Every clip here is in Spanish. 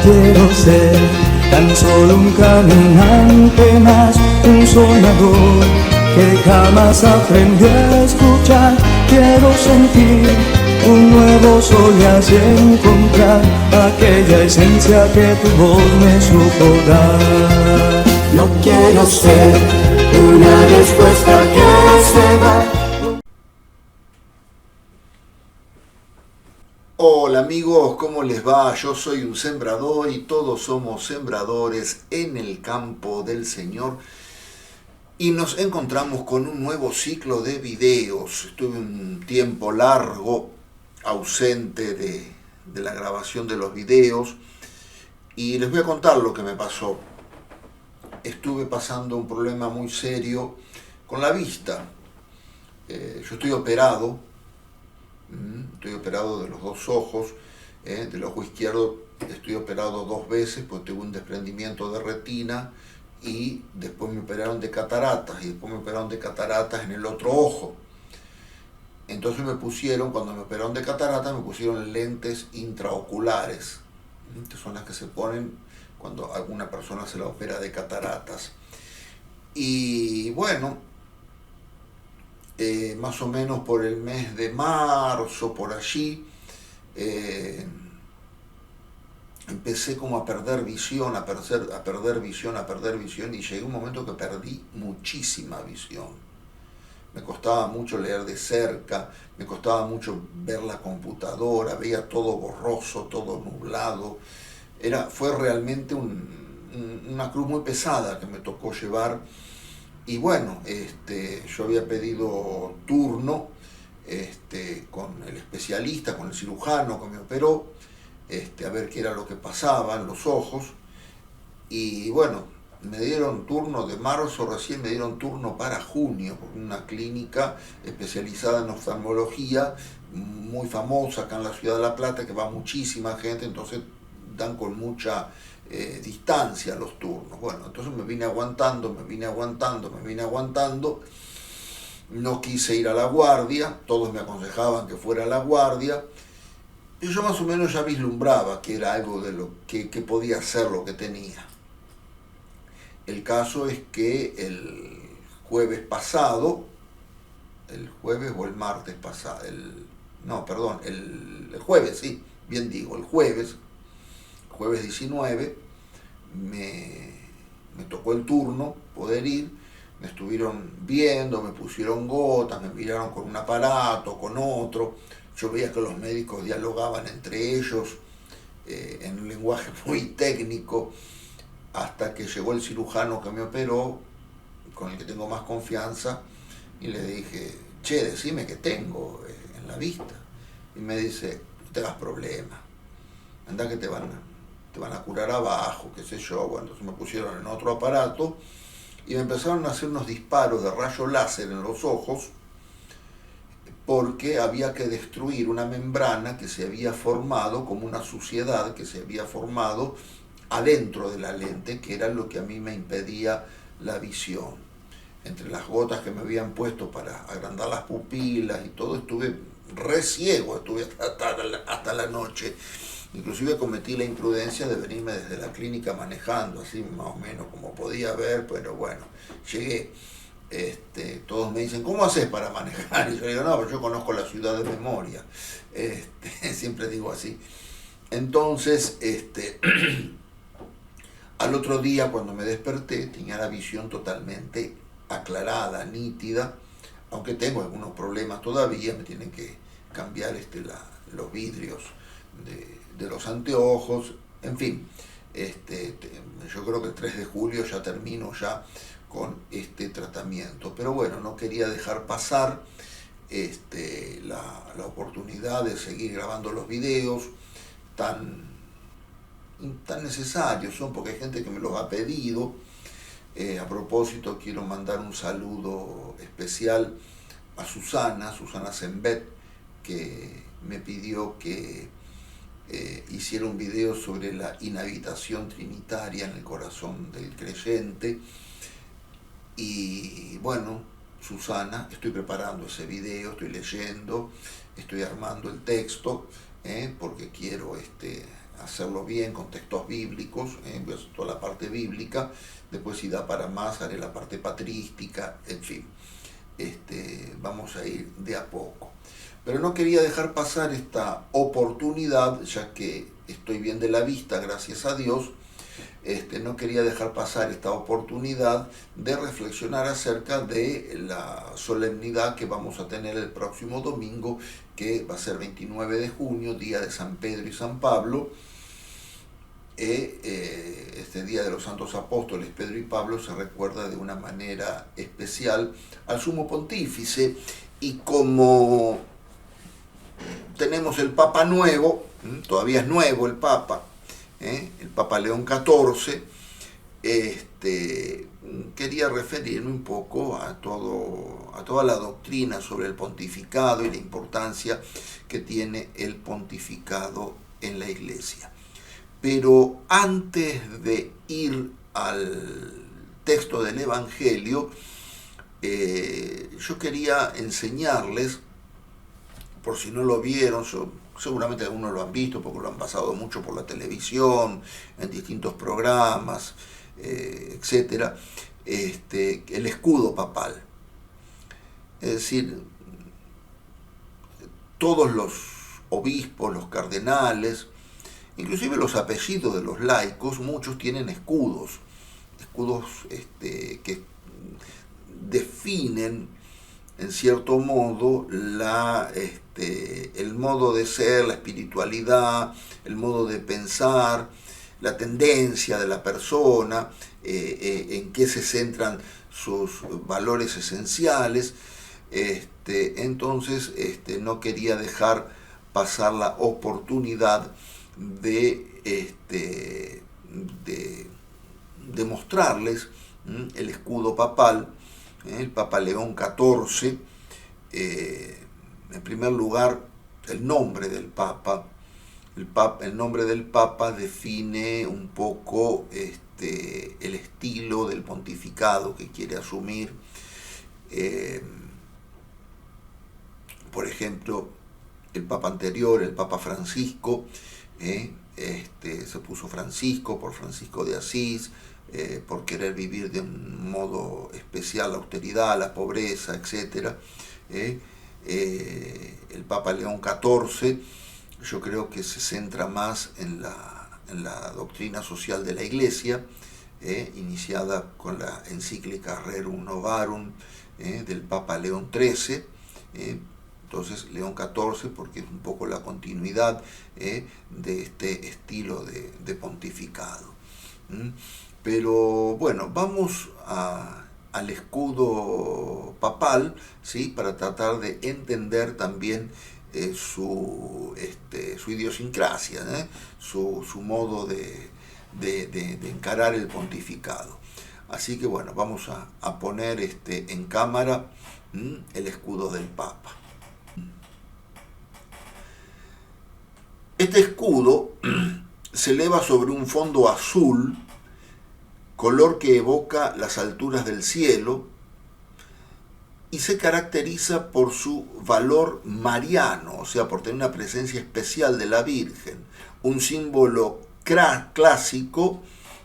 quiero ser tan solo un caminante más, un soñador que jamás aprendió a escuchar. Quiero sentir un nuevo sol y así encontrar aquella esencia que tu voz me supo dar. No quiero ser una respuesta que se va. Hola amigos, ¿cómo les va? Yo soy un sembrador y todos somos sembradores en el campo del Señor. Y nos encontramos con un nuevo ciclo de videos. Estuve un tiempo largo ausente de la grabación de los videos y les voy a contar lo que me pasó. Estuve pasando un problema muy serio con la vista. Yo estoy operado de los dos ojos, del ojo izquierdo estoy operado 2 veces, pues tuve un desprendimiento de retina y después me operaron de cataratas y después me operaron de cataratas en el otro ojo. Entonces cuando me operaron de cataratas me pusieron lentes intraoculares, que son las que se ponen cuando alguna persona se la opera de cataratas. Y bueno, más o menos por el mes de marzo, por allí, empecé como a perder visión, a perder visión, y llegué a un momento que perdí muchísima visión. Me costaba mucho leer de cerca, me costaba mucho ver la computadora, veía todo borroso, todo nublado. Fue realmente una cruz muy pesada que me tocó llevar. Y bueno, yo había pedido turno con el especialista, con el cirujano que me operó, a ver qué era lo que pasaba en los ojos. Y bueno, me dieron turno de marzo, recién me dieron turno para junio, por una clínica especializada en oftalmología, muy famosa acá en la ciudad de La Plata, que va muchísima gente, entonces dan con mucha distancia los turnos. Bueno, entonces me vine aguantando, no quise ir a la guardia, todos me aconsejaban que fuera a la guardia, y yo más o menos ya vislumbraba que era algo de lo que podía ser lo que tenía. El caso es que el jueves o el martes pasado, el jueves, sí, bien digo, el jueves 19, me tocó el turno poder ir, me estuvieron viendo, me pusieron gotas, me miraron con un aparato, con otro, yo veía que los médicos dialogaban entre ellos en un lenguaje muy técnico, hasta que llegó el cirujano que me operó, con el que tengo más confianza, y le dije, che, decime qué tengo en la vista. Y me dice, no te hagas problema, anda que te van a curar abajo, qué sé yo. Bueno, entonces me pusieron en otro aparato y me empezaron a hacer unos disparos de rayo láser en los ojos, porque había que destruir una membrana que se había formado, como una suciedad que se había formado adentro de la lente, que era lo que a mí me impedía la visión. Entre las gotas que me habían puesto para agrandar las pupilas y todo, estuve re ciego, estuve hasta la noche. Inclusive cometí la imprudencia de venirme desde la clínica manejando, así más o menos como podía ver, pero bueno, llegué. Todos me dicen, ¿cómo haces para manejar? Y yo digo, no, pues yo conozco la ciudad de memoria. Siempre digo así. Entonces, al otro día cuando me desperté tenía la visión totalmente aclarada, nítida, aunque tengo algunos problemas todavía, me tienen que cambiar los vidrios de los anteojos, en fin. Yo creo que el 3 de julio ya termino ya con este tratamiento, pero bueno, no quería dejar pasar la oportunidad de seguir grabando los videos tan necesarios son, porque hay gente que me los ha pedido. A propósito, quiero mandar un saludo especial a Susana Sembet, que me pidió que hiciera un video sobre la inhabitación trinitaria en el corazón del creyente. Y bueno, Susana, estoy preparando ese video, estoy leyendo, estoy armando el texto, porque quiero hacerlo bien con textos bíblicos, pues toda la parte bíblica. Después, si da para más, haré la parte patrística, en fin. Vamos a ir de a poco. Pero no quería dejar pasar esta oportunidad, ya que estoy bien de la vista, gracias a Dios. No quería dejar pasar esta oportunidad de reflexionar acerca de la solemnidad que vamos a tener el próximo domingo, que va a ser 29 de junio, día de San Pedro y San Pablo. Este día de los santos apóstoles Pedro y Pablo se recuerda de una manera especial al sumo pontífice, y como tenemos el Papa nuevo, todavía es nuevo el Papa León XIV, quería referirme un poco a toda la doctrina sobre el pontificado y la importancia que tiene el pontificado en la Iglesia. Pero antes de ir al texto del Evangelio, yo quería enseñarles, por si no lo vieron, seguramente algunos lo han visto porque lo han pasado mucho por la televisión, en distintos programas, etc., el escudo papal. Es decir, todos los obispos, los cardenales, inclusive los apellidos de los laicos, muchos tienen escudos que definen en cierto modo el modo de ser, la espiritualidad, el modo de pensar, la tendencia de la persona, en qué se centran sus valores esenciales. Entonces no quería dejar pasar la oportunidad de mostrarles el escudo papal, el Papa León XIV. En primer lugar, el nombre del Papa. El nombre del Papa define un poco el estilo del pontificado que quiere asumir. Por ejemplo, el Papa anterior, el Papa Francisco, se puso Francisco por Francisco de Asís, por querer vivir de un modo especial la austeridad, la pobreza, etc. El Papa León XIV, yo creo que se centra más en la doctrina social de la Iglesia, iniciada con la encíclica Rerum Novarum del Papa León XIII. Entonces León XIV, porque es un poco la continuidad de este estilo de pontificado. Pero bueno, vamos al escudo papal, ¿sí?, para tratar de entender también su idiosincrasia, su modo de encarar el pontificado. Así que bueno, vamos a poner en cámara el escudo del Papa. Este escudo se eleva sobre un fondo azul, color que evoca las alturas del cielo, y se caracteriza por su valor mariano, o sea, por tener una presencia especial de la Virgen, un símbolo clásico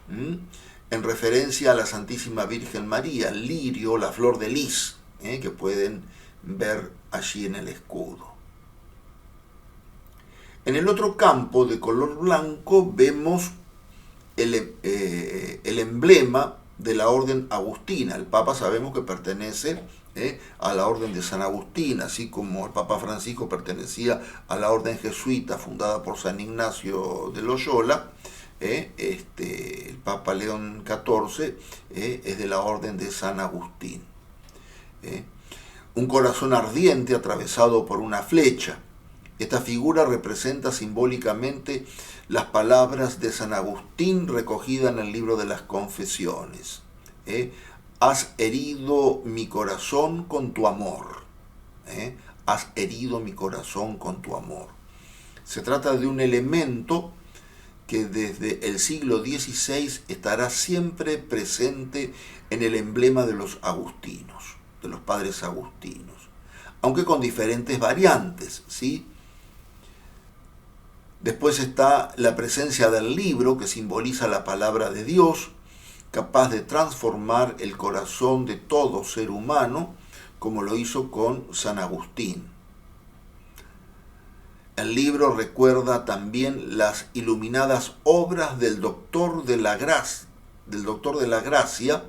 en referencia a la Santísima Virgen María, el lirio, la flor de lis, que pueden ver allí en el escudo. En el otro campo de color blanco vemos el emblema de la orden agustina. El Papa sabemos que pertenece a la orden de San Agustín, así como el Papa Francisco pertenecía a la orden jesuita fundada por San Ignacio de Loyola. El Papa León XIV es de la orden de San Agustín. Un corazón ardiente atravesado por una flecha. Esta figura representa simbólicamente las palabras de San Agustín recogidas en el libro de las Confesiones. Has herido mi corazón con tu amor. Has herido mi corazón con tu amor. Se trata de un elemento que desde el siglo XVI estará siempre presente en el emblema de los agustinos, de los padres agustinos, aunque con diferentes variantes, ¿sí? Después está la presencia del libro, que simboliza la palabra de Dios, capaz de transformar el corazón de todo ser humano, como lo hizo con San Agustín. El libro recuerda también las iluminadas obras del doctor de la gracia,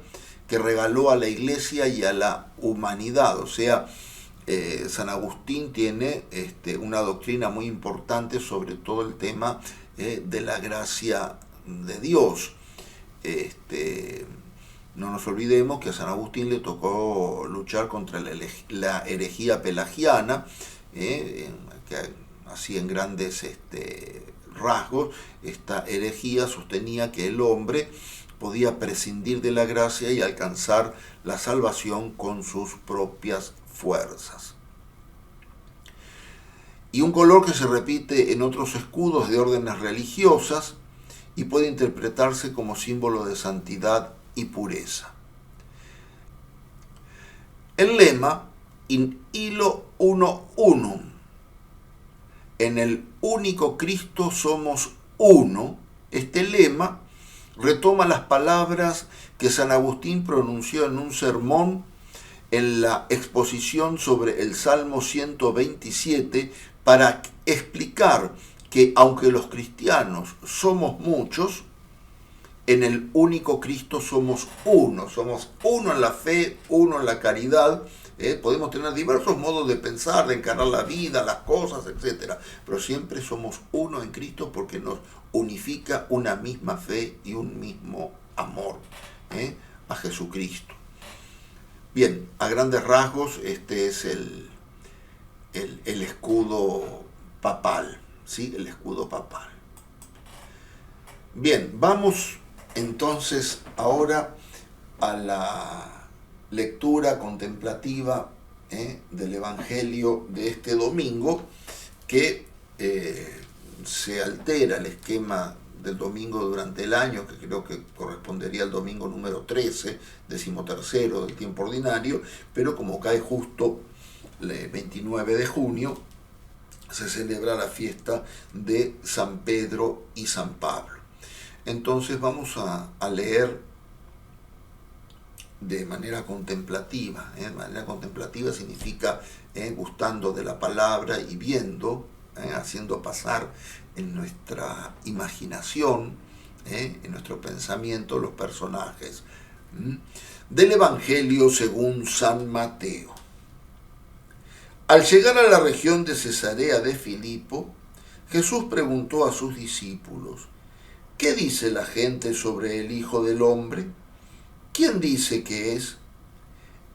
que regaló a la Iglesia y a la humanidad. O sea, San Agustín tiene una doctrina muy importante sobre todo el tema de la gracia de Dios. No nos olvidemos que a San Agustín le tocó luchar contra la herejía pelagiana, que así en grandes rasgos, esta herejía sostenía que el hombre podía prescindir de la gracia y alcanzar la salvación con sus propias fuerzas. Y un color que se repite en otros escudos de órdenes religiosas y puede interpretarse como símbolo de santidad y pureza. El lema in illo uno unum, en el único Cristo somos uno, este lema retoma las palabras que San Agustín pronunció en un sermón en la exposición sobre el Salmo 127 para explicar que aunque los cristianos somos muchos, en el único Cristo somos uno en la fe, uno en la caridad. Podemos tener diversos modos de pensar, de encarar la vida, las cosas, etc. Pero siempre somos uno en Cristo porque nos unifica una misma fe y un mismo amor a Jesucristo. Bien, a grandes rasgos este es el escudo papal, ¿sí? El escudo papal. Bien, vamos entonces ahora a la lectura contemplativa del Evangelio de este domingo, que se altera el esquema del domingo durante el año, que creo que correspondería al domingo número 13, 13º del tiempo ordinario, pero como cae justo el 29 de junio, se celebra la fiesta de San Pedro y San Pablo. Entonces vamos a leer de manera contemplativa. De manera contemplativa significa gustando de la palabra y viendo, haciendo pasar en nuestra imaginación, en nuestro pensamiento, los personajes. Del Evangelio según San Mateo. Al llegar a la región de Cesarea de Filipo, Jesús preguntó a sus discípulos: ¿qué dice la gente sobre el Hijo del Hombre? ¿Quién dice que es?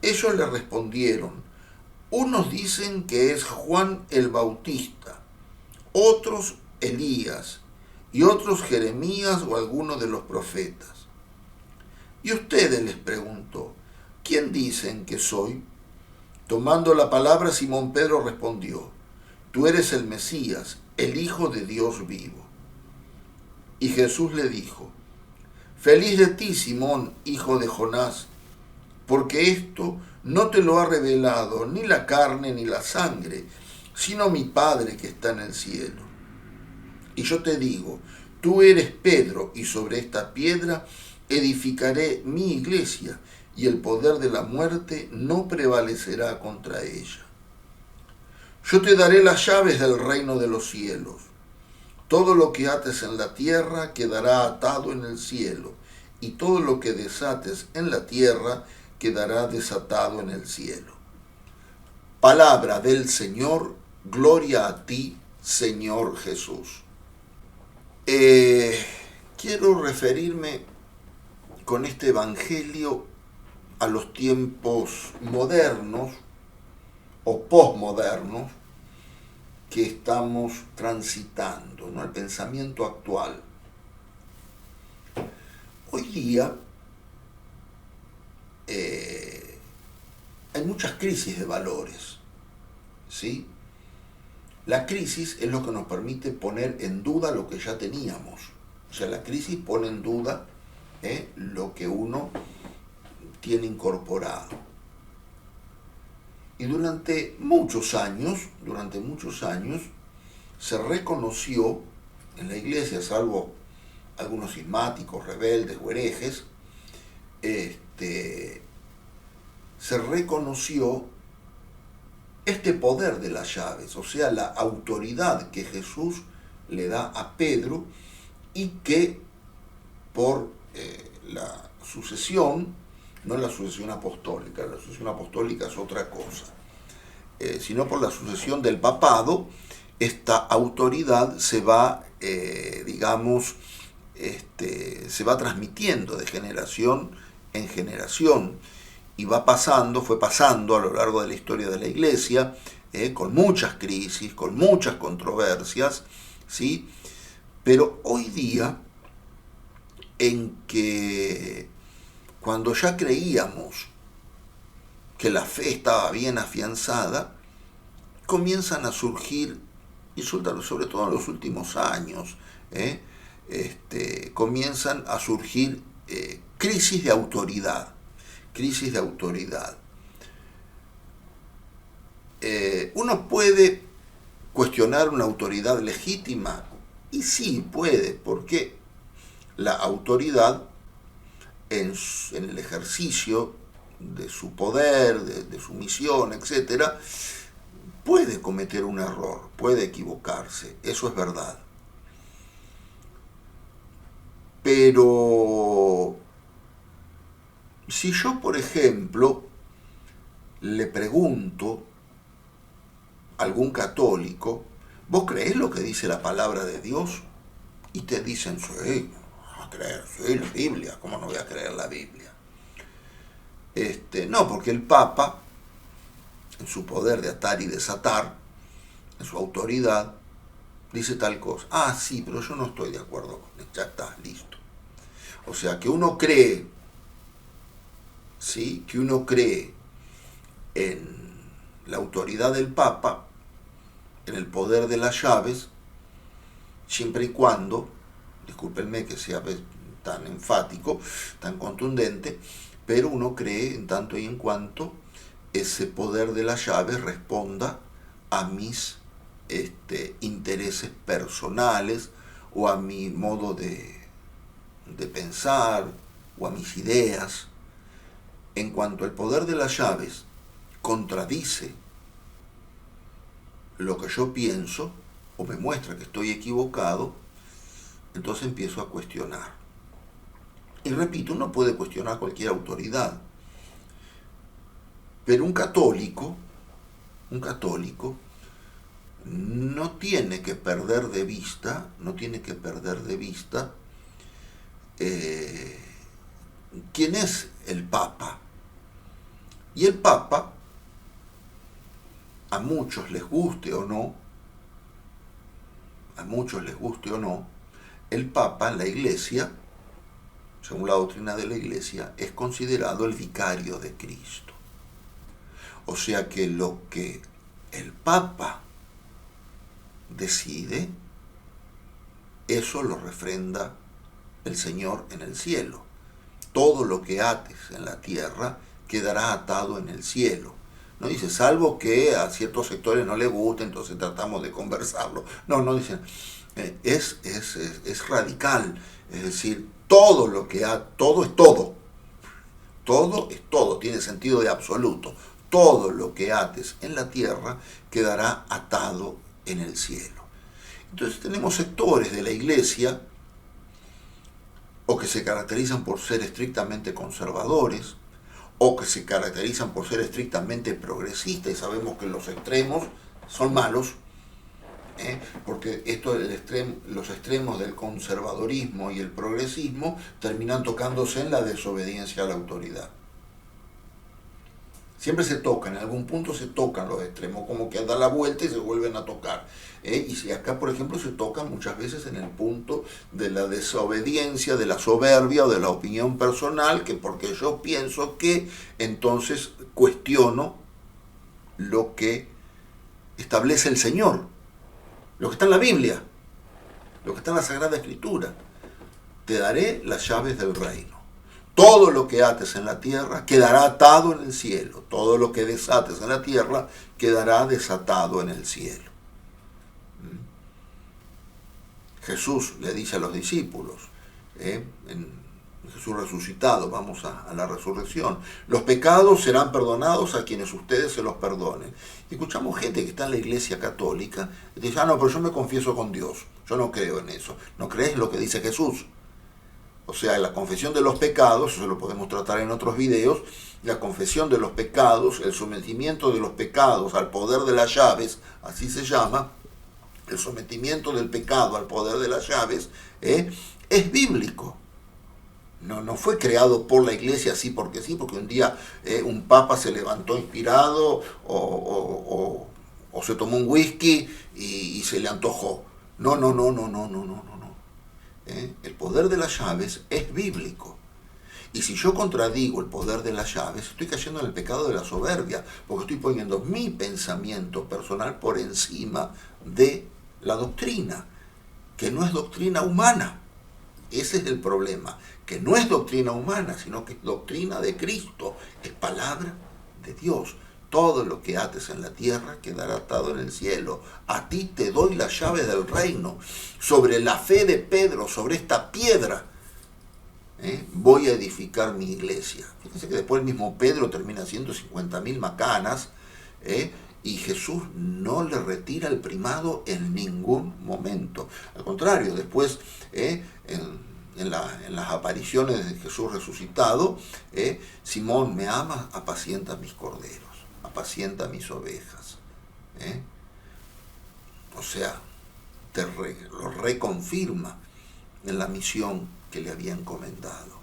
Ellos le respondieron: unos dicen que es Juan el Bautista, otros Elías, y otros Jeremías o alguno de los profetas. Y ustedes, les preguntó, ¿quién dicen que soy? Tomando la palabra, Simón Pedro respondió: tú eres el Mesías, el Hijo de Dios vivo. Y Jesús le dijo: feliz de ti, Simón, hijo de Jonás, porque esto no te lo ha revelado ni la carne ni la sangre, sino mi Padre que está en el cielo. Y yo te digo, tú eres Pedro, y sobre esta piedra edificaré mi iglesia, y el poder de la muerte no prevalecerá contra ella. Yo te daré las llaves del reino de los cielos. Todo lo que ates en la tierra quedará atado en el cielo, y todo lo que desates en la tierra quedará desatado en el cielo. Palabra del Señor, gloria a ti, Señor Jesús. Quiero referirme con este Evangelio a los tiempos modernos o posmodernos que estamos transitando, ¿no? El pensamiento actual. Hoy día hay muchas crisis de valores, ¿sí? La crisis es lo que nos permite poner en duda lo que ya teníamos. O sea, la crisis pone en duda lo que uno tiene incorporado. Y durante muchos años se reconoció en la iglesia, salvo algunos cismáticos, rebeldes o herejes, se reconoció este poder de las llaves, o sea, la autoridad que Jesús le da a Pedro y que por la sucesión, no la sucesión apostólica, la sucesión apostólica es otra cosa, sino por la sucesión del papado, esta autoridad se va, se va transmitiendo de generación en generación y fue pasando a lo largo de la historia de la Iglesia, con muchas crisis, con muchas controversias, ¿sí? Pero hoy día, en que cuando ya creíamos que la fe estaba bien afianzada, comienzan a surgir, y sobre todo en los últimos años, comienzan a surgir crisis de autoridad. Uno puede cuestionar una autoridad legítima, y sí puede, porque la autoridad en el ejercicio de su poder, de su misión, etcétera, puede cometer un error, puede equivocarse, eso es verdad. Pero si yo, por ejemplo, le pregunto a algún católico, ¿vos creés lo que dice la palabra de Dios? Y te dicen, sí, a creer, sí, la Biblia, ¿cómo no voy a creer la Biblia? No, porque el Papa, en su poder de atar y desatar, en su autoridad, dice tal cosa. Ah, sí, pero yo no estoy de acuerdo con él. Ya está, listo. O sea, que uno cree, ¿sí? Que uno cree en la autoridad del Papa, en el poder de las llaves, siempre y cuando, discúlpenme que sea tan enfático, tan contundente, pero uno cree en tanto y en cuanto ese poder de las llaves responda a mis intereses personales o a mi modo de pensar o a mis ideas. En cuanto el poder de las llaves contradice lo que yo pienso o me muestra que estoy equivocado, entonces empiezo a cuestionar. Y repito, uno puede cuestionar cualquier autoridad, pero un católico no tiene que perder de vista, quién es el Papa. Y el Papa, a muchos les guste o no, el Papa en la Iglesia, según la doctrina de la Iglesia, es considerado el vicario de Cristo. O sea que lo que el Papa decide, eso lo refrenda el Señor en el cielo. Todo lo que ates en la tierra quedará atado en el cielo. No dice, salvo que a ciertos sectores no les guste, entonces tratamos de conversarlo. No dicen, es radical, es decir, todo es todo. Todo es todo, tiene sentido de absoluto. Todo lo que ates en la tierra quedará atado en el cielo. Entonces tenemos sectores de la Iglesia o que se caracterizan por ser estrictamente conservadores, o que se caracterizan por ser estrictamente progresistas, y sabemos que los extremos son malos, porque los extremos del conservadorismo y el progresismo terminan tocándose en la desobediencia a la autoridad. Siempre se tocan, en algún punto se tocan los extremos, como que dan la vuelta y se vuelven a tocar. Y si acá, por ejemplo, se tocan muchas veces en el punto de la desobediencia, de la soberbia o de la opinión personal, que porque yo pienso que, entonces cuestiono lo que establece el Señor, lo que está en la Biblia, lo que está en la Sagrada Escritura. Te daré las llaves del reino. Todo lo que ates en la tierra quedará atado en el cielo. Todo lo que desates en la tierra quedará desatado en el cielo. Jesús le dice a los discípulos, en Jesús resucitado, vamos a la resurrección, los pecados serán perdonados a quienes ustedes se los perdonen. Y escuchamos gente que está en la iglesia católica y dice, no, pero yo me confieso con Dios, yo no creo en eso. ¿No crees lo que dice Jesús? O sea, la confesión de los pecados, eso lo podemos tratar en otros videos, la confesión de los pecados, el sometimiento de los pecados al poder de las llaves, así se llama, el sometimiento del pecado al poder de las llaves, es bíblico. No fue creado por la iglesia así porque sí, porque un día un papa se levantó inspirado o se tomó un whisky y se le antojó. No. El poder de las llaves es bíblico. Y si yo contradigo el poder de las llaves, estoy cayendo en el pecado de la soberbia, porque estoy poniendo mi pensamiento personal por encima de la doctrina, que no es doctrina humana. Ese es el problema, que no es doctrina humana, sino que es doctrina de Cristo, es palabra de Dios. Todo lo que ates en la tierra quedará atado en el cielo. A ti te doy las llaves del reino. Sobre la fe de Pedro, sobre esta piedra, voy a edificar mi iglesia. Fíjense que después el mismo Pedro termina haciendo 50.000 macanas, y Jesús no le retira el primado en ningún momento. Al contrario, después en las apariciones de Jesús resucitado, Simón, ¿me amas? Apacienta mis corderos, apacienta mis ovejas. O sea, lo reconfirma en la misión que le había encomendado.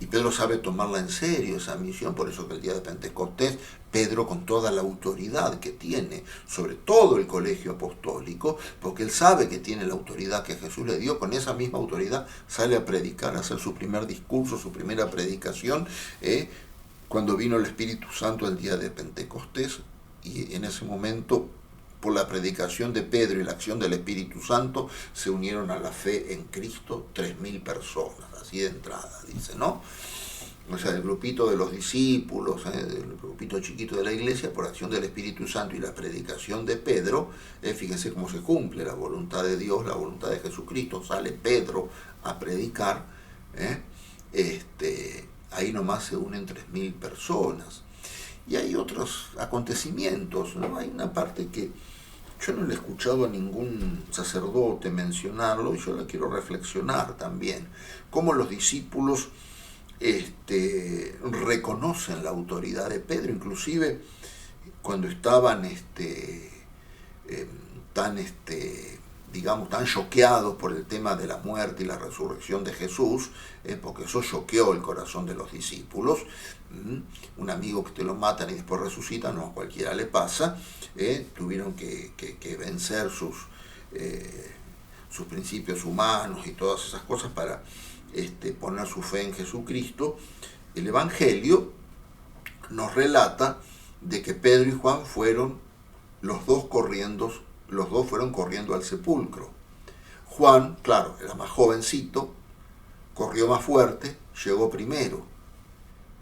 Y Pedro sabe tomarla en serio, esa misión, por eso que el día de Pentecostés, Pedro, con toda la autoridad que tiene sobre todo el colegio apostólico, porque él sabe que tiene la autoridad que Jesús le dio, con esa misma autoridad sale a predicar, a hacer su primer discurso, su primera predicación, cuando vino el Espíritu Santo el día de Pentecostés, y en ese momento, por la predicación de Pedro y la acción del Espíritu Santo, se unieron a la fe en Cristo 3.000 personas, así de entrada, dice, ¿no? O sea, el grupito de los discípulos, el grupito chiquito de la iglesia, por acción del Espíritu Santo y la predicación de Pedro, fíjense cómo se cumple la voluntad de Dios, la voluntad de Jesucristo, sale Pedro a predicar, ahí nomás se unen 3.000 personas. Y hay otros acontecimientos, ¿no? Hay una parte que yo no le he escuchado a ningún sacerdote mencionarlo y yo la quiero reflexionar también. Cómo los discípulos reconocen la autoridad de Pedro, inclusive cuando estaban tan choqueados por el tema de la muerte y la resurrección de Jesús, porque eso choqueó el corazón de los discípulos. Un amigo que te lo matan y después resucita, no a cualquiera le pasa. Tuvieron que vencer sus principios humanos y todas esas cosas para poner su fe en Jesucristo. El Evangelio nos relata de que Pedro y Juan los dos fueron corriendo al sepulcro. Juan, claro, era más jovencito, corrió más fuerte, llegó primero,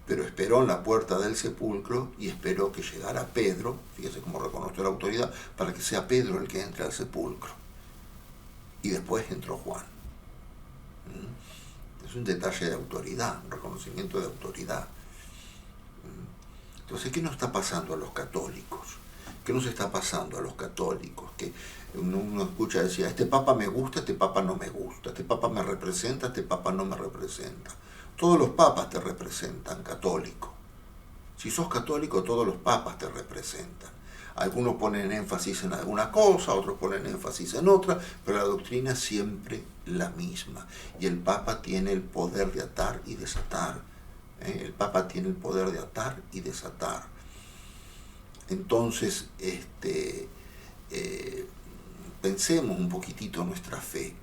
pero esperó en la puerta del sepulcro y esperó que llegara Pedro, fíjese cómo reconoció la autoridad, para que sea Pedro el que entre al sepulcro. Y después entró Juan. Es un detalle de autoridad, un reconocimiento de autoridad. Entonces, ¿qué nos está pasando a los católicos? ¿Qué nos está pasando a los católicos? Que uno escucha decir, este papa me gusta, este papa no me gusta, este papa me representa, este papa no me representa. Todos los papas te representan, católico. Si sos católico, todos los papas te representan. Algunos ponen énfasis en alguna cosa, otros ponen énfasis en otra, pero la doctrina es siempre la misma. Y el papa tiene el poder de atar y desatar. El papa tiene el poder de atar y desatar. Entonces, pensemos un poquitito nuestra fe,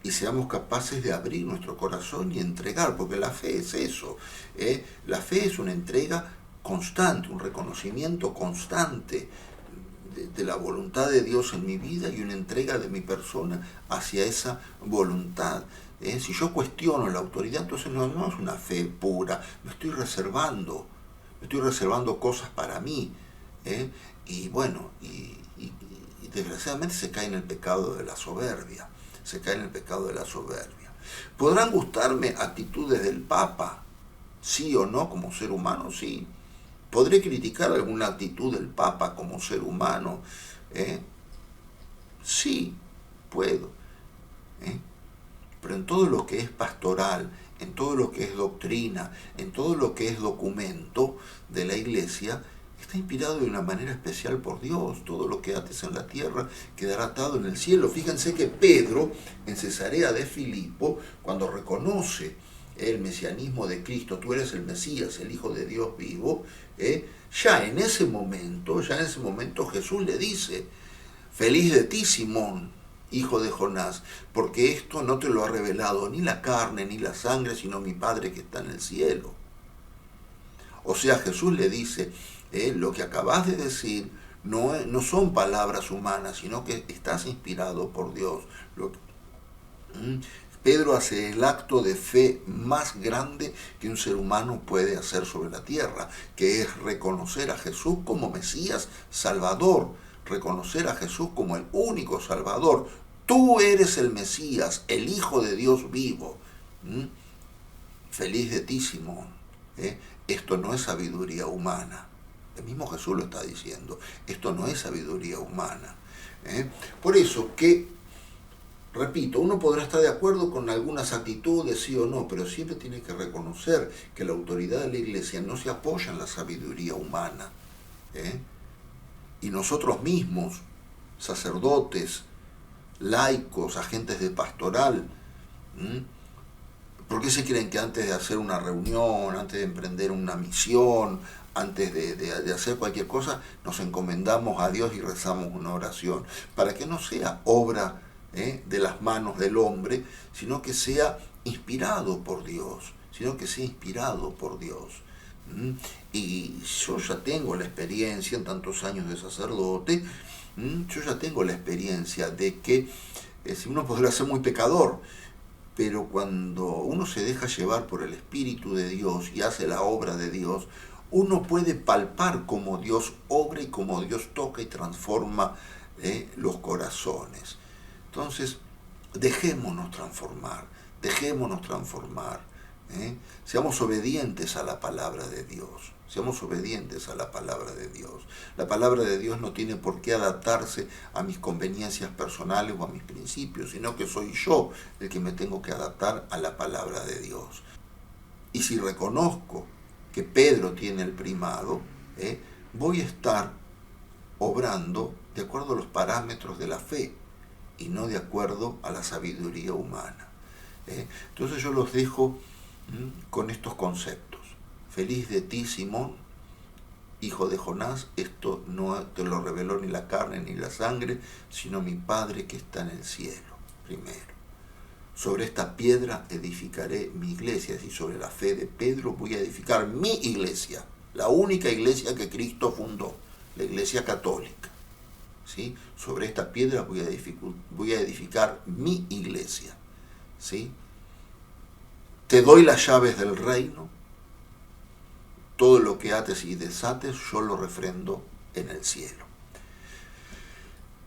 y seamos capaces de abrir nuestro corazón y entregar, porque la fe es eso, la fe es una entrega constante, un reconocimiento constante de la voluntad de Dios en mi vida y una entrega de mi persona hacia esa voluntad. Si yo cuestiono la autoridad, entonces no es una fe pura, me estoy reservando cosas para mí, y bueno, y desgraciadamente se cae en el pecado de la soberbia. Se cae en el pecado de la soberbia. ¿Podrán gustarme actitudes del Papa? Sí o no, como ser humano, sí. ¿Podré criticar alguna actitud del Papa como ser humano? Sí, puedo. Pero en todo lo que es pastoral, en todo lo que es doctrina, en todo lo que es documento de la Iglesia, está inspirado de una manera especial por Dios. Todo lo que ates en la tierra quedará atado en el cielo. Fíjense que Pedro, en Cesarea de Filipo, cuando reconoce el mesianismo de Cristo, tú eres el Mesías, el Hijo de Dios vivo, ya en ese momento Jesús le dice, feliz de ti, Simón, hijo de Jonás, porque esto no te lo ha revelado ni la carne ni la sangre, sino mi Padre que está en el cielo. O sea, Jesús le dice, lo que acabas de decir no son palabras humanas, sino que estás inspirado por Dios. Pedro hace el acto de fe más grande que un ser humano puede hacer sobre la tierra, que es reconocer a Jesús como Mesías Salvador, reconocer a Jesús como el único Salvador. Tú eres el Mesías, el Hijo de Dios vivo. Feliz de ti, Simón. Esto no es sabiduría humana. El mismo Jesús lo está diciendo. Esto no es sabiduría humana. Por eso que, repito, uno podrá estar de acuerdo con algunas actitudes, sí o no, pero siempre tiene que reconocer que la autoridad de la Iglesia no se apoya en la sabiduría humana. Y nosotros mismos, sacerdotes, laicos, agentes de pastoral, ¿por qué se creen que antes de hacer una reunión, antes de emprender una misión, antes de hacer cualquier cosa, nos encomendamos a Dios y rezamos una oración? Para que no sea obra de las manos del hombre, sino que sea inspirado por Dios, Y yo ya tengo la experiencia en tantos años de sacerdote, yo ya tengo la experiencia de que si uno podrá ser muy pecador, pero cuando uno se deja llevar por el Espíritu de Dios y hace la obra de Dios, uno puede palpar cómo Dios obra y cómo Dios toca y transforma los corazones. Entonces, dejémonos transformar. Seamos obedientes a la palabra de Dios. La palabra de Dios no tiene por qué adaptarse a mis conveniencias personales o a mis principios, sino que soy yo el que me tengo que adaptar a la palabra de Dios. Y si reconozco que Pedro tiene el primado, voy a estar obrando de acuerdo a los parámetros de la fe y no de acuerdo a la sabiduría humana. Entonces yo los dejo con estos conceptos. Feliz de ti, Simón, hijo de Jonás, esto no te lo reveló ni la carne ni la sangre, sino mi Padre que está en el cielo. Primero, sobre esta piedra edificaré mi iglesia, y sobre la fe de Pedro voy a edificar mi iglesia, la única iglesia que Cristo fundó, la iglesia católica. ¿Sí? Sobre esta piedra voy a edificar mi iglesia. ¿Sí? Te doy las llaves del reino. Todo lo que ates y desates, yo lo refrendo en el cielo.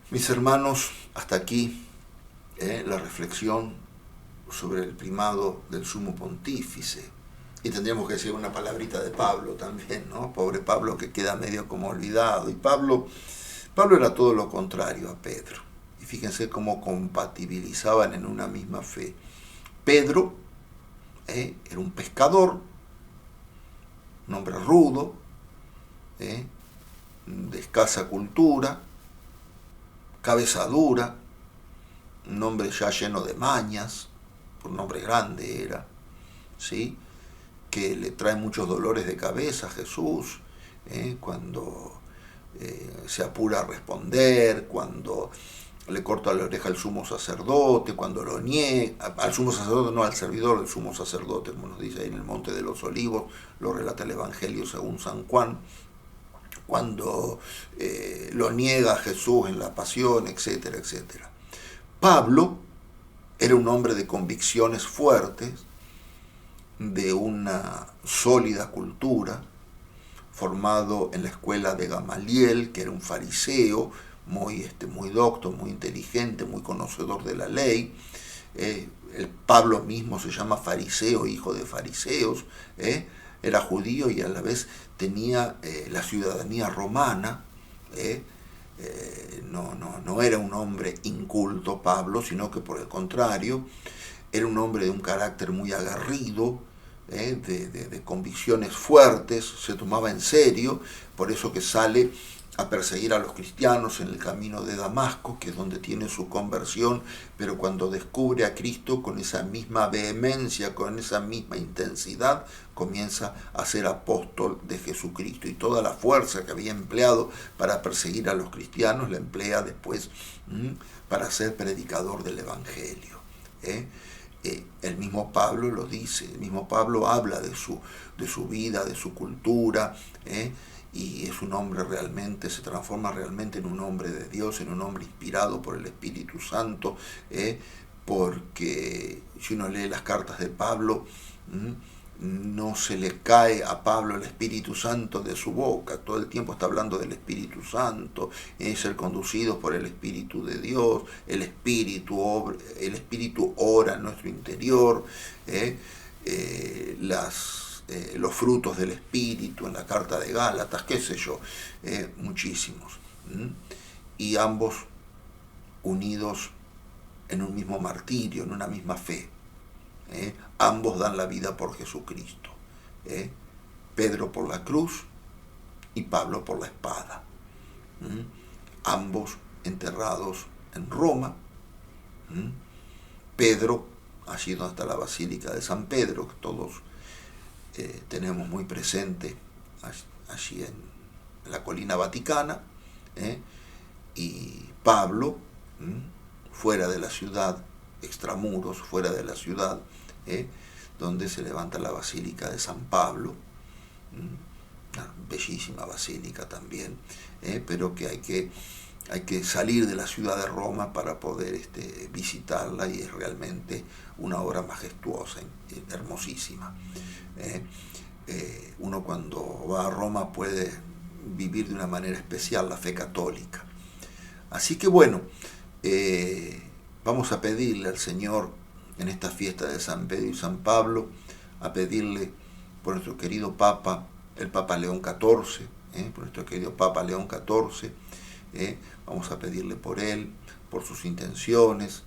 Mis hermanos, hasta aquí la reflexión sobre el primado del sumo pontífice. Y tendríamos que decir una palabrita de Pablo también, ¿no? Pobre Pablo que queda medio como olvidado. Y Pablo era todo lo contrario a Pedro. Y fíjense cómo compatibilizaban en una misma fe. Pedro era un pescador, un hombre rudo, de escasa cultura, cabeza dura, un hombre ya lleno de mañas, un hombre grande era, ¿sí? Que le trae muchos dolores de cabeza a Jesús, cuando se apura a responder, cuando le corta la oreja al sumo sacerdote, cuando lo niega, al sumo sacerdote, no al servidor del sumo sacerdote, como nos dice ahí en el Monte de los Olivos, lo relata el Evangelio según San Juan, cuando lo niega a Jesús en la pasión, etcétera, etcétera. Pablo era un hombre de convicciones fuertes, de una sólida cultura, formado en la escuela de Gamaliel, que era un fariseo muy docto, muy inteligente, muy conocedor de la ley. El Pablo mismo se llama fariseo, hijo de fariseos, era judío y a la vez tenía la ciudadanía romana. No era un hombre inculto Pablo, sino que por el contrario, era un hombre de un carácter muy aguerrido, de convicciones fuertes, se tomaba en serio, por eso que sale a perseguir a los cristianos en el camino de Damasco, que es donde tiene su conversión, pero cuando descubre a Cristo con esa misma vehemencia, con esa misma intensidad, comienza a ser apóstol de Jesucristo, y toda la fuerza que había empleado para perseguir a los cristianos la emplea después para ser predicador del Evangelio. El mismo Pablo lo dice, el mismo Pablo habla de su vida, de su cultura, y es un hombre realmente, se transforma realmente en un hombre de Dios, en un hombre inspirado por el Espíritu Santo, porque si uno lee las cartas de Pablo, no se le cae a Pablo el Espíritu Santo de su boca, todo el tiempo está hablando del Espíritu Santo, ser conducidos por el Espíritu de Dios, el Espíritu ora en nuestro interior, los frutos del Espíritu en la carta de Gálatas, qué sé yo, muchísimos. Y ambos unidos en un mismo martirio, en una misma fe. Ambos dan la vida por Jesucristo. Pedro por la cruz y Pablo por la espada. Ambos enterrados en Roma. Pedro ha sido hasta la Basílica de San Pedro, que todos tenemos muy presente allí en la colina vaticana, y Pablo fuera de la ciudad, extramuros, fuera de la ciudad, donde se levanta la Basílica de San Pablo, una bellísima basílica también, pero que hay que salir de la ciudad de Roma para poder visitarla, y es realmente una obra majestuosa, hermosísima. Uno cuando va a Roma puede vivir de una manera especial la fe católica. Así que bueno, vamos a pedirle al Señor en esta fiesta de San Pedro y San Pablo, a pedirle por nuestro querido Papa, el Papa León XIV, por nuestro querido Papa León XIV, vamos a pedirle por él, por sus intenciones,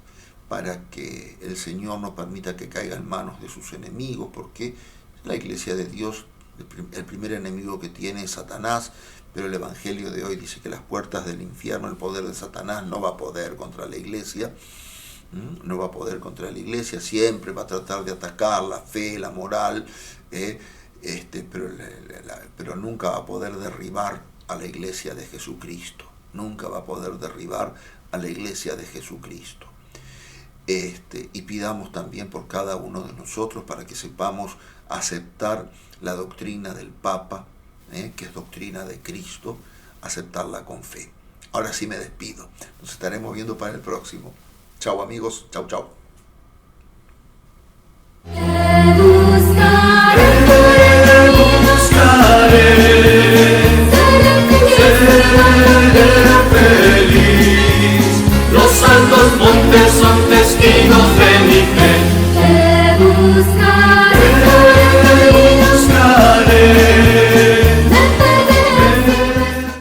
para que el Señor no permita que caiga en manos de sus enemigos, porque la Iglesia de Dios, el primer enemigo que tiene es Satanás, pero el Evangelio de hoy dice que las puertas del infierno, el poder de Satanás, no va a poder contra la Iglesia, no va a poder contra la Iglesia, siempre va a tratar de atacar la fe, la moral, pero nunca va a poder derribar a la Iglesia de Jesucristo, nunca va a poder derribar a la Iglesia de Jesucristo. Y pidamos también por cada uno de nosotros para que sepamos aceptar la doctrina del Papa, que es doctrina de Cristo, aceptarla con fe. Ahora sí me despido, nos estaremos viendo para el próximo. Chao amigos, chao, chao. Seré feliz. Los altos montes son testigos de